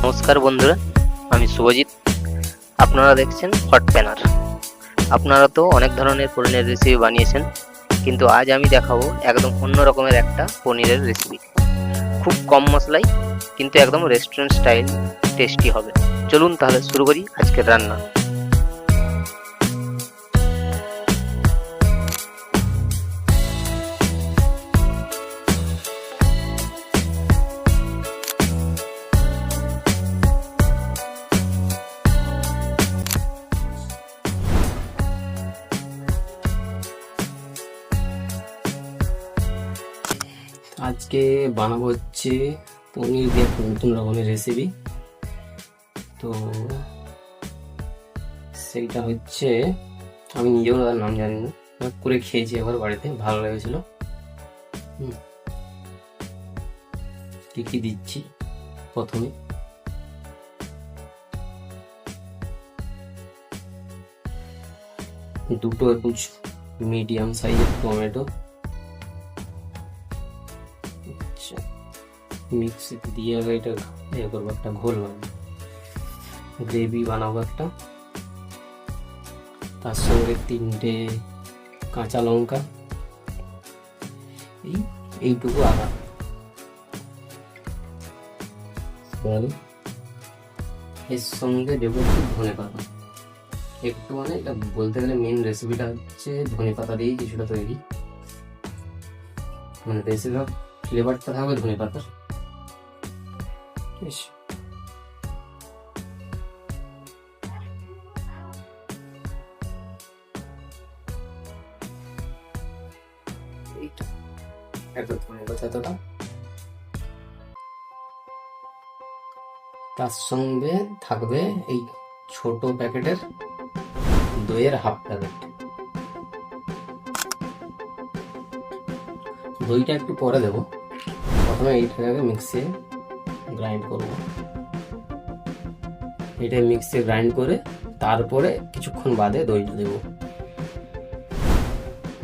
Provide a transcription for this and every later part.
নমস্কার বন্ধুরা, আমি শুভজিৎ। আপনারা দেখছেন হট প্যানার। আপনারা তো অনেক ধরনের পনিরের রেসিপি বানিয়েছেন, কিন্তু আজ আমি দেখাবো একদম অন্য রকমের একটা পনিরের রেসিপি। খুব কম মশলায় কিন্তু একদম রেস্টুরেন্ট স্টাইল টেস্টি হবে। চলুন তাহলে শুরু করি আজকের রান্না। আজকে বানাবো হচ্ছে পনির দিয়ে একটা নতুন রকমের রেসিপি। তো সেইটা হচ্ছে, আমি নিজেও তার নাম জানি না, করে খেয়েছি এবার বাড়িতে, ভালো লেগেছিল। কি কি দিচ্ছি, প্রথমে দুটো এরকম মিডিয়াম সাইজের টমেটো মিক্সিতে দিয়ে আগে এটা করবো, একটা ঘোল বানাবো, গ্রেভি বানাবো একটা। তার সঙ্গে 3টে কাঁচা লঙ্কা, এইটুকু আদা, এর সঙ্গে দেবো একটু ধনে পাতা। একটু মানে এটা বলতে গেলে মেন রেসিপিটা হচ্ছে ধনে পাতা দিয়েই কিছুটা তৈরি, মানে বেশিরভাগ ফ্লেভারটা থাকবে ধনে পাতার। তার সঙ্গে থাকবে এই ছোট প্যাকেটের দইয়ের হাফ প্যাকেট। দইটা একটু পরে দেবো, প্রথমে এইটাকে মিক্সিয়ে গ্রাইন্ড করবো। এটা মিক্সিয়ে গ্রাইন্ড করে তারপরে কিছুক্ষণ বাদে দইটা দেবো।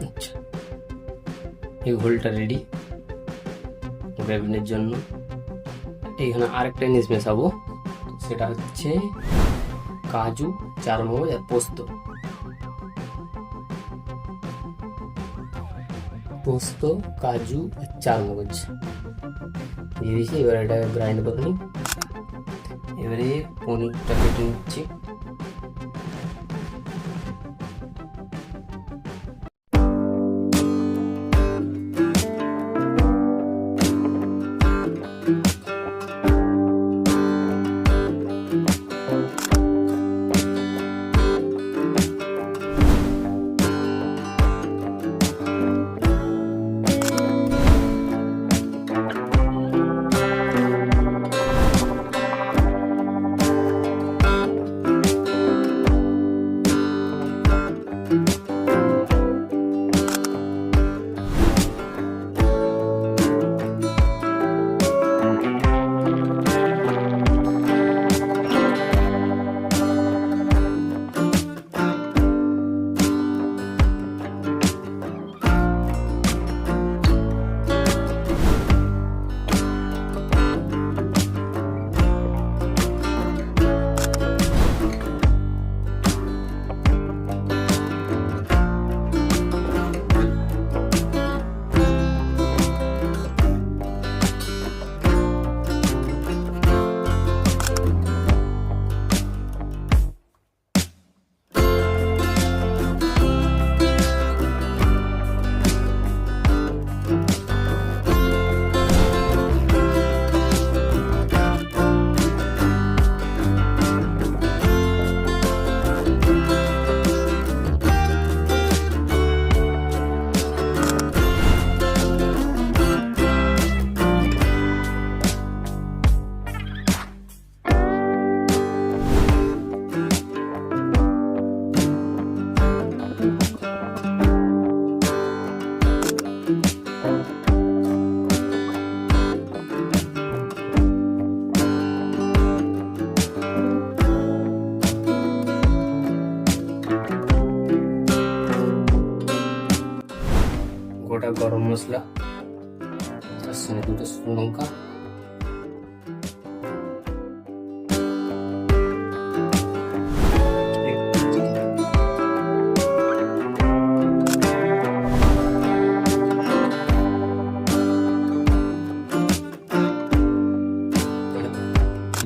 আচ্ছা, এই ঘোলটা রেডি গ্রেভির জন্য। এইখানে আরেকটা জিনিস মেশাবো, সেটা হচ্ছে কাজু, চারমগজ আর পোস্ত। পোস্ত, কাজু আর চারমগজ দিয়ে দিয়েছি। এবার এটাকে গ্রাইন্ড করে নিই। এবারে পনিরটা কেটে নিচ্ছি। গোটা গরম মশলা, তার সঙ্গে 2টা শুকনো লঙ্কা,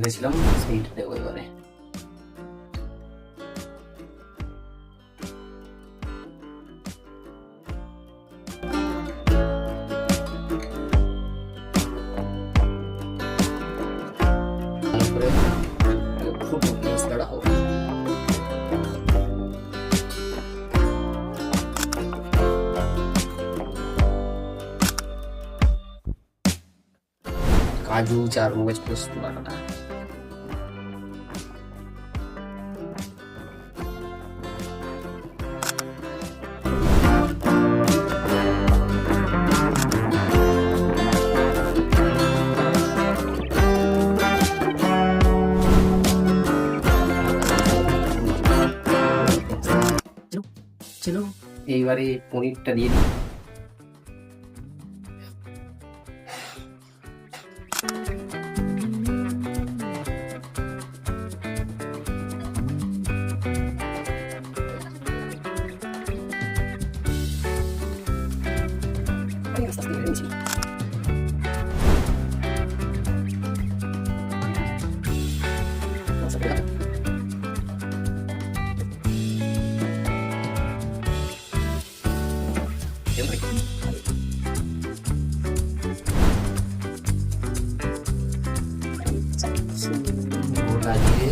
রেখেছিলাম সেইটা দেবো এবারে। কাজু, চারমগজ, পোস্ত বাটাটা। চলো এইবারে পনিরটা দিয়ে দিই। গোটা দিয়ে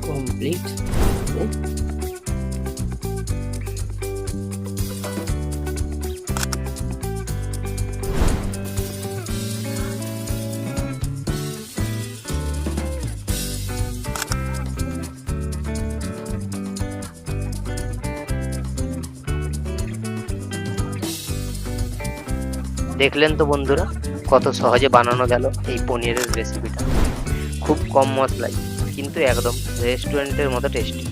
কমপ্লিট। দেখলেন তো বন্ধুরা, কত সহজে বানানো গেল এই পনিরের রেসিপিটা। খুব কম মশলায়, কিন্তু একদম রেস্টুরেন্টের মতো টেস্টি।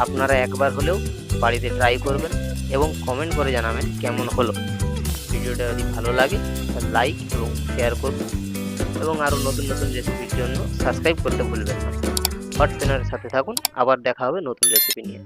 আপনারা একবার হলেও বাড়িতে ট্রাই করবেন এবং কমেন্ট করে জানাবেন কেমন হলো। ভিডিওটা যদি ভালো লাগে তাহলে লাইক এবং শেয়ার করুন, এবং আরও নতুন নতুন রেসিপির জন্য সাবস্ক্রাইব করতে ভুলবেন না। হট প্যানারের সাথে থাকুন, আবার দেখা হবে নতুন রেসিপি নিয়ে।